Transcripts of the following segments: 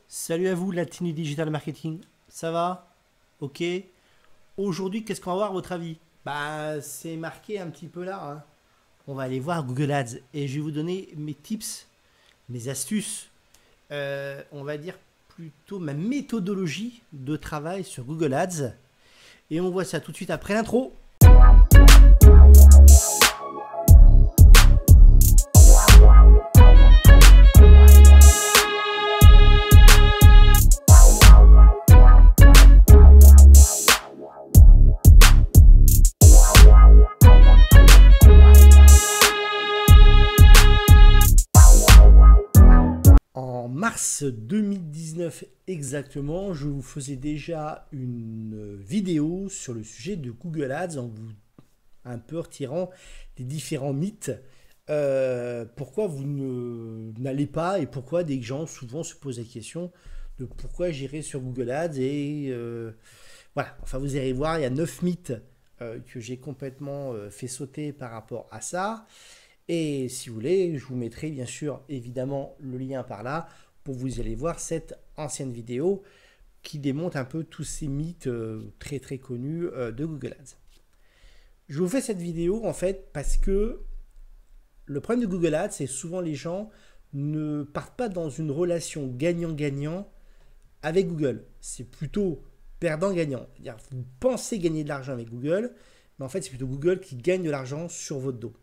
Salut à vous, la team du digital marketing. Ça va? Ok. Aujourd'hui, qu'est-ce qu'on va voir à votre avis? Bah, c'est marqué un petit peu là, hein. On va aller voir Google Ads et je vais vous donner mes tips, mes astuces, on va dire plutôt ma méthodologie de travail sur Google Ads. Et on voit ça tout de suite après l'intro. En mars 2019 exactement, je vous faisais déjà une vidéo sur le sujet de Google Ads en vous un peu retirant les différents mythes. Pourquoi vous n'allez pas et pourquoi des gens souvent se posent la question de pourquoi j'irai sur Google Ads et voilà, enfin vous allez voir, il y a 9 mythes que j'ai complètement fait sauter par rapport à ça. Et si vous voulez, je vous mettrai bien sûr évidemment le lien par là pour vous aller voir cette ancienne vidéo qui démontre un peu tous ces mythes très très connus de Google Ads. Je vous fais cette vidéo en fait parce que le problème de Google Ads, c'est souvent les gens ne partent pas dans une relation gagnant-gagnant avec Google. C'est plutôt perdant-gagnant. C'est-à-dire vous pensez gagner de l'argent avec Google, mais en fait c'est plutôt Google qui gagne de l'argent sur votre dos.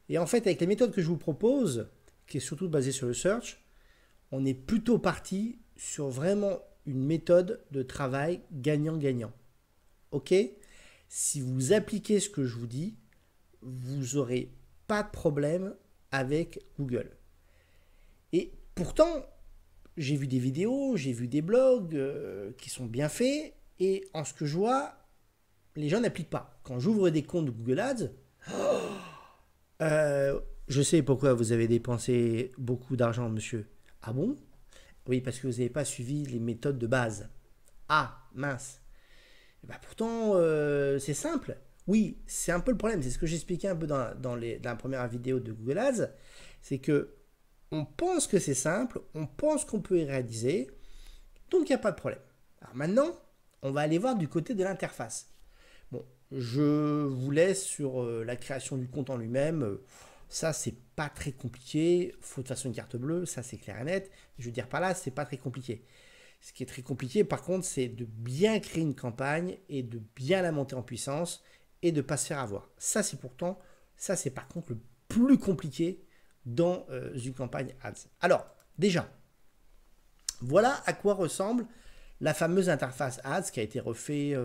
Et en fait, avec les méthodes que je vous propose, qui est surtout basée sur le search, on est plutôt parti sur vraiment une méthode de travail gagnant-gagnant. Ok? Si vous appliquez ce que je vous dis, vous n'aurez pas de problème avec Google. Et pourtant, j'ai vu des vidéos, j'ai vu des blogs qui sont bien faits, et en ce que je vois, les gens n'appliquent pas. Quand j'ouvre des comptes de Google Ads, je sais pourquoi vous avez dépensé beaucoup d'argent, monsieur. Ah bon? Oui, parce que vous n'avez pas suivi les méthodes de base. Ah, mince. Et bah pourtant, c'est simple. Oui, c'est un peu le problème. C'est ce que j'expliquais un peu dans la première vidéo de Google Ads. C'est que on pense que c'est simple, on pense qu'on peut y réaliser, donc il n'y a pas de problème. Alors maintenant, on va aller voir du côté de l'interface. Bon, je vous laisse sur la création du compte en lui-même. Ça, c'est pas très compliqué. Faut de toute façon une carte bleue, ça c'est clair et net. Je veux dire par là, c'est pas très compliqué. Ce qui est très compliqué, par contre, c'est de bien créer une campagne et de bien la monter en puissance et de ne pas se faire avoir. Ça c'est par contre le plus compliqué dans une campagne Ads. Alors, déjà, voilà à quoi ressemble la fameuse interface Ads qui a été refait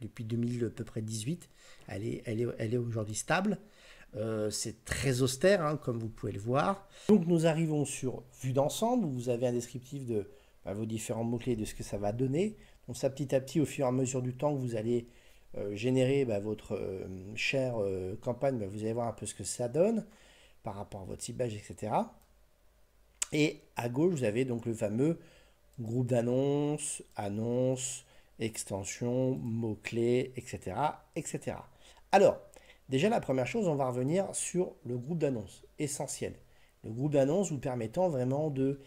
depuis 2000 à peu près 18. Elle est aujourd'hui stable. C'est très austère, hein, comme vous pouvez le voir. Donc nous arrivons sur vue d'ensemble, où vous avez un descriptif de vos différents mots-clés, de ce que ça va donner. Donc ça, petit à petit, au fur et à mesure du temps que vous allez générer votre chère campagne, vous allez voir un peu ce que ça donne par rapport à votre ciblage, etc. Et à gauche, vous avez donc le fameux groupe d'annonces, annonces, extensions, mots-clés, etc., etc. Alors, déjà, la première chose, on va revenir sur le groupe d'annonces, essentiel. Le groupe d'annonces vous permettant vraiment de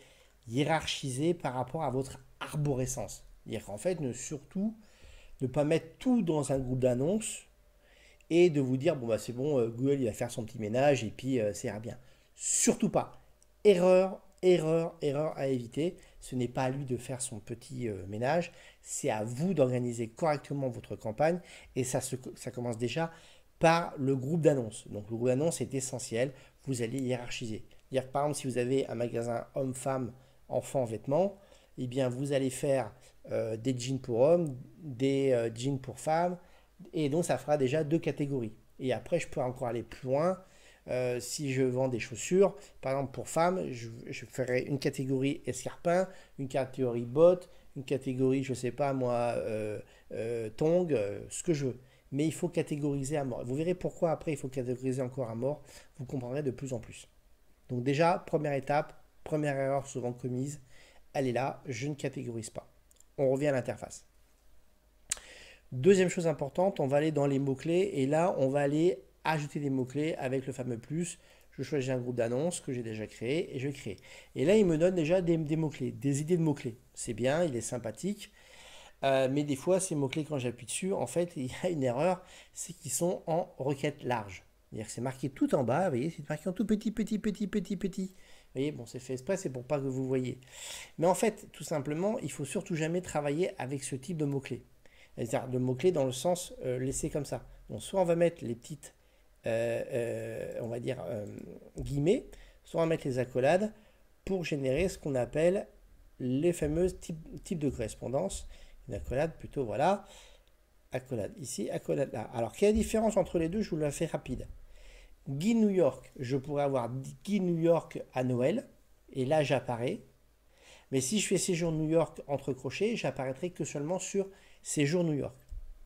hiérarchiser par rapport à votre arborescence. C'est-à-dire qu'en fait, surtout, ne pas mettre tout dans un groupe d'annonces et de vous dire, bon, bah, c'est bon, Google, il va faire son petit ménage et puis ça ira bien. Surtout pas. Erreur à éviter. Ce n'est pas à lui de faire son petit ménage, c'est à vous d'organiser correctement votre campagne et ça commence déjà par le groupe d'annonces. Donc le groupe d'annonces est essentiel, vous allez hiérarchiser. Dire par exemple si vous avez un magasin homme-femme, enfant, vêtements, eh bien vous allez faire des jeans pour hommes, des jeans pour femmes, et donc ça fera déjà 2 catégories. Et après je peux encore aller plus loin. Si je vends des chaussures, par exemple pour femmes, je ferai une catégorie escarpins, une catégorie bottes, une catégorie, je sais pas moi, tongs, ce que je veux. Mais il faut catégoriser à mort. Vous verrez pourquoi après il faut catégoriser encore à mort. Vous comprendrez de plus en plus. Donc déjà, première étape, première erreur souvent commise, elle est là, je ne catégorise pas. On revient à l'interface. Deuxième chose importante, on va aller dans les mots-clés et là, on va aller ajouter des mots-clés avec le fameux plus. je choisis un groupe d'annonces que j'ai déjà créé et je crée. Et là, il me donne déjà des mots-clés, des idées de mots-clés. C'est bien, il est sympathique. Mais des fois, ces mots-clés, quand j'appuie dessus, en fait, il y a une erreur, c'est qu'ils sont en requête large. C'est-à-dire que c'est marqué tout en bas, vous voyez, c'est marqué en tout petit, petit, petit, petit, petit. Vous voyez, bon, c'est fait exprès, c'est pour pas que vous voyez. Mais en fait, tout simplement, il faut surtout jamais travailler avec ce type de mots-clés. C'est-à-dire de mots-clés dans le sens laisser comme ça. Donc, soit on va mettre les petites, on va dire, guillemets, soit on va mettre les accolades pour générer ce qu'on appelle les fameuses types de correspondance. Une accolade plutôt, voilà. Accolade ici, accolade là. Alors, quelle est la différence entre les deux? Je vous la fais rapide. Guy New York, je pourrais avoir Guy New York à Noël, et là j'apparais. Mais si je fais séjour New York entre crochets, j'apparaîtrai que seulement sur séjour New York.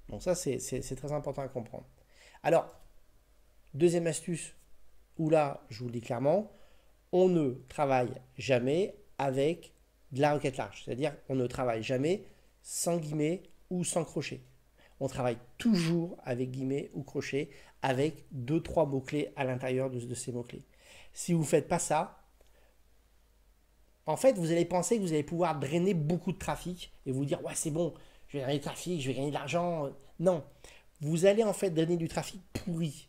Donc ça, c'est très important à comprendre. Alors, deuxième astuce, où là, je vous le dis clairement, on ne travaille jamais avec de la requête large. C'est-à-dire, on ne travaille jamais sans guillemets ou sans crochet. On travaille toujours avec guillemets ou crochets, avec 2-3 mots-clés à l'intérieur de ces mots-clés. Si vous ne faites pas ça, en fait, vous allez penser que vous allez pouvoir drainer beaucoup de trafic et vous dire, ouais, c'est bon, je vais drainer du trafic, je vais gagner de l'argent. Non, vous allez en fait drainer du trafic pourri.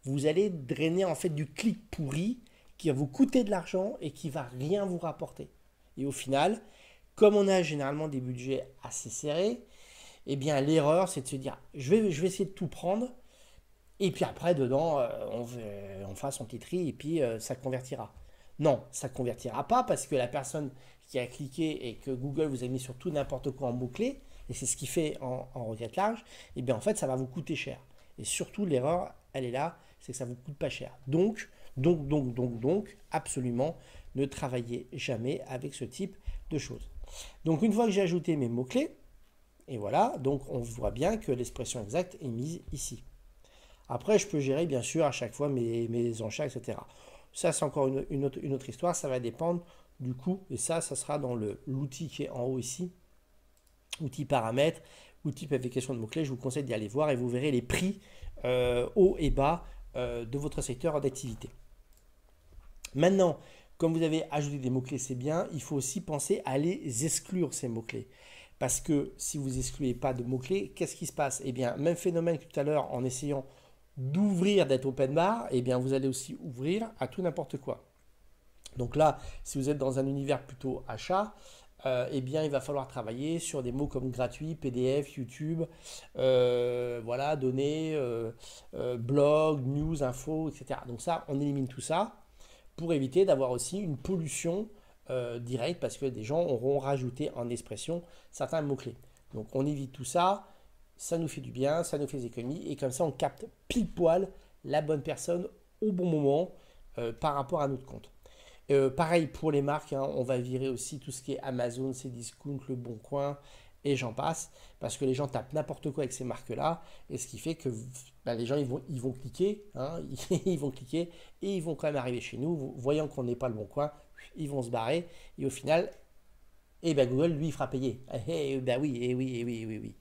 Vous allez drainer en fait du clic pourri qui va vous coûter de l'argent et qui va rien vous rapporter. Et au final, comme on a généralement des budgets assez serrés, eh bien l'erreur c'est de se dire je vais essayer de tout prendre et puis après dedans on fera son petit tri et puis ça convertira. Non, ça ne convertira pas parce que la personne qui a cliqué et que Google vous a mis sur tout n'importe quoi en mot-clé, et c'est ce qu'il fait en requête large, eh bien en fait ça va vous coûter cher. Et surtout l'erreur, elle est là, c'est que ça ne vous coûte pas cher. Donc, absolument, ne travaillez jamais avec ce type de choses. Donc une fois que j'ai ajouté mes mots-clés, et voilà, donc on voit bien que l'expression exacte est mise ici. Après, je peux gérer bien sûr à chaque fois mes enchères, etc. Ça, c'est encore une autre histoire, ça va dépendre du coût, et ça sera dans l'outil qui est en haut ici, outil paramètres, outil planification de mots-clés. Je vous conseille d'y aller voir et vous verrez les prix haut et bas de votre secteur d'activité. Maintenant, comme vous avez ajouté des mots-clés, c'est bien, il faut aussi penser à les exclure, ces mots-clés. Parce que si vous n'excluez pas de mots-clés, qu'est-ce qui se passe? Eh bien, même phénomène que tout à l'heure en essayant d'ouvrir, d'être open bar, eh bien, vous allez aussi ouvrir à tout n'importe quoi. Donc là, si vous êtes dans un univers plutôt achat, eh bien, il va falloir travailler sur des mots comme gratuit, PDF, YouTube, voilà, données, blog, news, info, etc. Donc ça, on élimine tout ça pour éviter d'avoir aussi une pollution directe parce que des gens auront rajouté en expression certains mots-clés. Donc on évite tout ça, ça nous fait du bien, ça nous fait des économies et comme ça on capte pile poil la bonne personne au bon moment par rapport à notre compte. Pareil pour les marques, hein, on va virer aussi tout ce qui est Amazon, Cdiscount, Le Bon Coin et j'en passe, parce que les gens tapent n'importe quoi avec ces marques-là, et ce qui fait que les gens ils vont cliquer, hein, ils vont cliquer et ils vont quand même arriver chez nous, voyant qu'on n'est pas Le Bon Coin, ils vont se barrer et au final, Google lui il fera payer. Oui.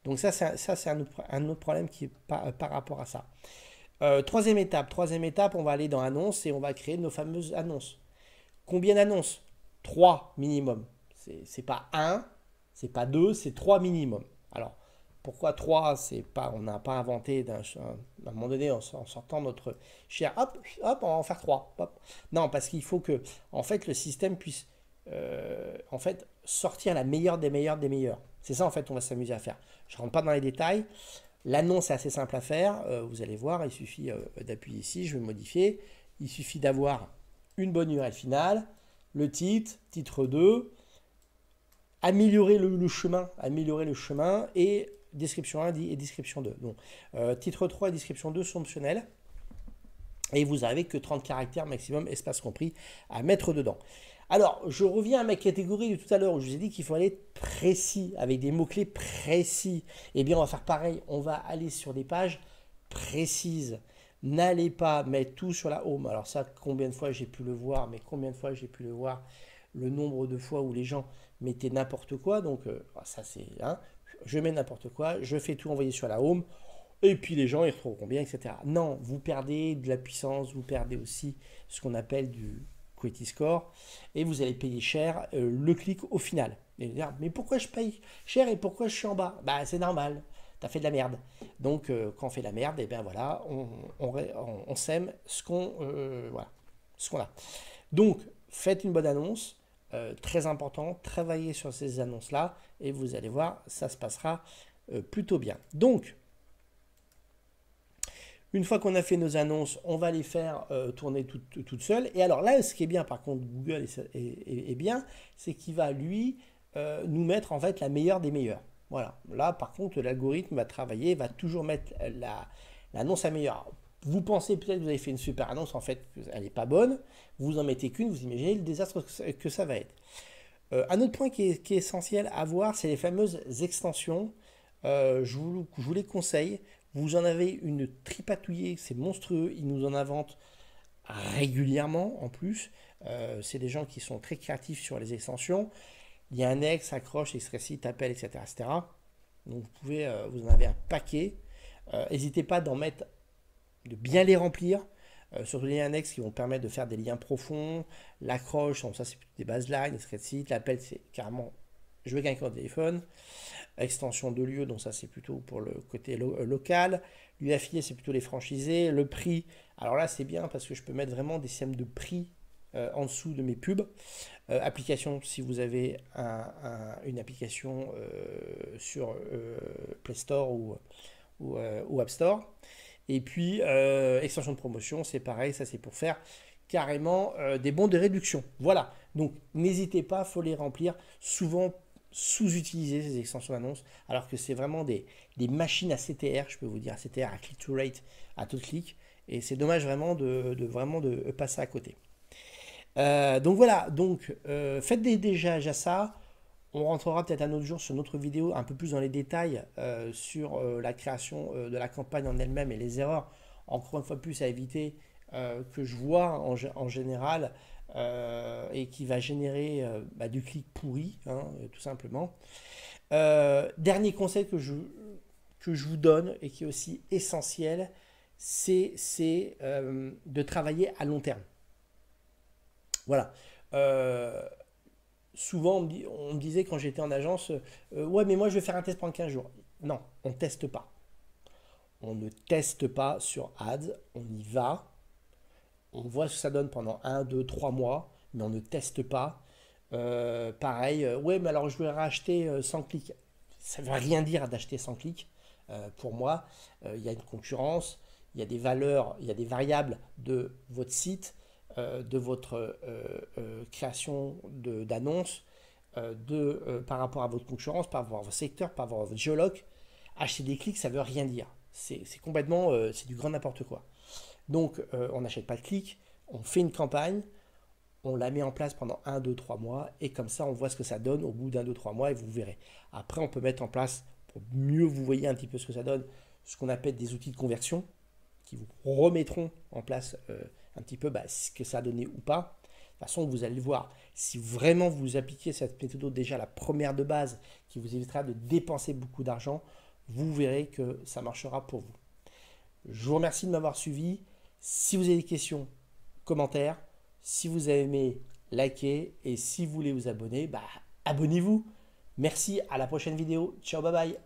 Donc ça c'est un autre problème qui est par rapport à ça. Troisième étape, on va aller dans annonces et on va créer nos fameuses annonces. Combien d'annonces? 3 minimum. C'est pas 1, c'est pas 2, c'est 3 minimum. Alors, pourquoi 3? On n'a pas inventé à un moment donné en sortant notre cher, hop, on va en faire 3. Hop. Non, parce qu'il faut que en fait, le système puisse en fait, sortir la meilleure des meilleures des meilleures. C'est ça en fait on va s'amuser à faire. Je ne rentre pas dans les détails. L'annonce est assez simple à faire. Vous allez voir, il suffit d'appuyer ici, je vais modifier. Il suffit d'avoir une bonne URL finale, le titre 2, améliorer le chemin et description 1 et description 2. Donc, titre 3 et description 2 sont optionnels. Et vous n'avez que 30 caractères maximum, espace compris, à mettre dedans. Alors, je reviens à ma catégorie de tout à l'heure où je vous ai dit qu'il faut aller précis, avec des mots-clés précis. Eh bien, on va faire pareil, on va aller sur des pages précises. N'allez pas mettre tout sur la home. Alors ça, combien de fois j'ai pu le voir, le nombre de fois où les gens mettaient n'importe quoi. Donc ça c'est, hein, je mets n'importe quoi, je fais tout envoyer sur la home. et puis les gens ils retrouveront bien, etc. Non, vous perdez de la puissance, vous perdez aussi ce qu'on appelle du quality score, et vous allez payer cher le clic au final. Et dire, mais pourquoi je paye cher et pourquoi je suis en bas? Bah c'est normal, tu as fait de la merde. Donc quand on fait de la merde, et bien voilà, on sème voilà, ce qu'on a. Donc faites une bonne annonce, très important, travaillez sur ces annonces-là, et vous allez voir, ça se passera plutôt bien. Donc, une fois qu'on a fait nos annonces, on va les faire tourner toutes seules. Et alors là, ce qui est bien, par contre, Google est bien, c'est qu'il va, lui, nous mettre en fait la meilleure des meilleures. Voilà. Là, par contre, l'algorithme va travailler, va toujours mettre l'annonce la meilleure. Vous pensez peut-être que vous avez fait une super annonce, en fait, elle n'est pas bonne. Vous en mettez qu'une, vous imaginez le désastre que ça va être. Un autre point qui est essentiel à voir, c'est les fameuses extensions. Je vous les conseille. Vous en avez une tripatouillée, c'est monstrueux. Ils nous en inventent régulièrement en plus. C'est des gens qui sont très créatifs sur les extensions. Il y a un ex, accroche, extrait appel, etc., etc. Donc vous en avez un paquet. N'hésitez pas de bien les remplir. Surtout les annexes qui vont permettre de faire des liens profonds. L'accroche, ça c'est des baselines, extrait de site. L'appel, c'est carrément jouer avec un téléphone. Extension de lieu, donc ça c'est plutôt pour le côté local. L'affilié, c'est plutôt les franchisés. Le prix, alors là c'est bien parce que je peux mettre vraiment des systèmes de prix en dessous de mes pubs. Application, si vous avez une application sur Play Store ou App Store. Et puis, extension de promotion, c'est pareil, ça c'est pour faire carrément des bons de réduction. Voilà, donc n'hésitez pas, il faut les remplir. Souvent sous-utiliser ces extensions d'annonces, alors que c'est vraiment des machines à CTR, je peux vous dire, à CTR, à click to rate, à tout clic. Et c'est dommage vraiment de passer à côté. Donc voilà, faites déjà ça. On rentrera peut-être un autre jour sur notre vidéo un peu plus dans les détails sur la création de la campagne en elle-même et les erreurs, encore une fois plus à éviter que je vois en général et qui va générer du clic pourri, hein, tout simplement. Dernier conseil que je vous donne et qui est aussi essentiel, c'est de travailler à long terme. Voilà. Souvent, on me disait quand j'étais en agence, ouais, mais moi je vais faire un test pendant 15 jours. Non, on ne teste pas. On ne teste pas sur Ads, on y va. On voit ce que ça donne pendant 1, 2, 3 mois, mais on ne teste pas. Pareil, ouais, mais alors je vais racheter 100 clics. Ça ne veut rien dire d'acheter 100 clics. Pour moi, il y a une concurrence, il y a des valeurs, il y a des variables de votre site, de votre création d'annonces, par rapport à votre concurrence, par rapport à votre secteur, par rapport à votre géologue. Acheter des clics, ça ne veut rien dire. C'est complètement, c'est du grand n'importe quoi. Donc, on n'achète pas de clics, on fait une campagne, on la met en place pendant 1, 2, 3 mois, et comme ça, on voit ce que ça donne au bout d'1, 2, 3 mois, et vous verrez. Après, on peut mettre en place, pour mieux vous voyez un petit peu ce que ça donne, ce qu'on appelle des outils de conversion, qui vous remettront en place un petit peu ce que ça a donné ou pas. De toute façon, vous allez le voir, si vraiment vous appliquez cette méthode déjà la première de base, qui vous évitera de dépenser beaucoup d'argent, vous verrez que ça marchera pour vous. Je vous remercie de m'avoir suivi. Si vous avez des questions, commentaires. Si vous avez aimé, likez. Et si vous voulez vous abonner, abonnez-vous. Merci, à la prochaine vidéo. Ciao, bye bye.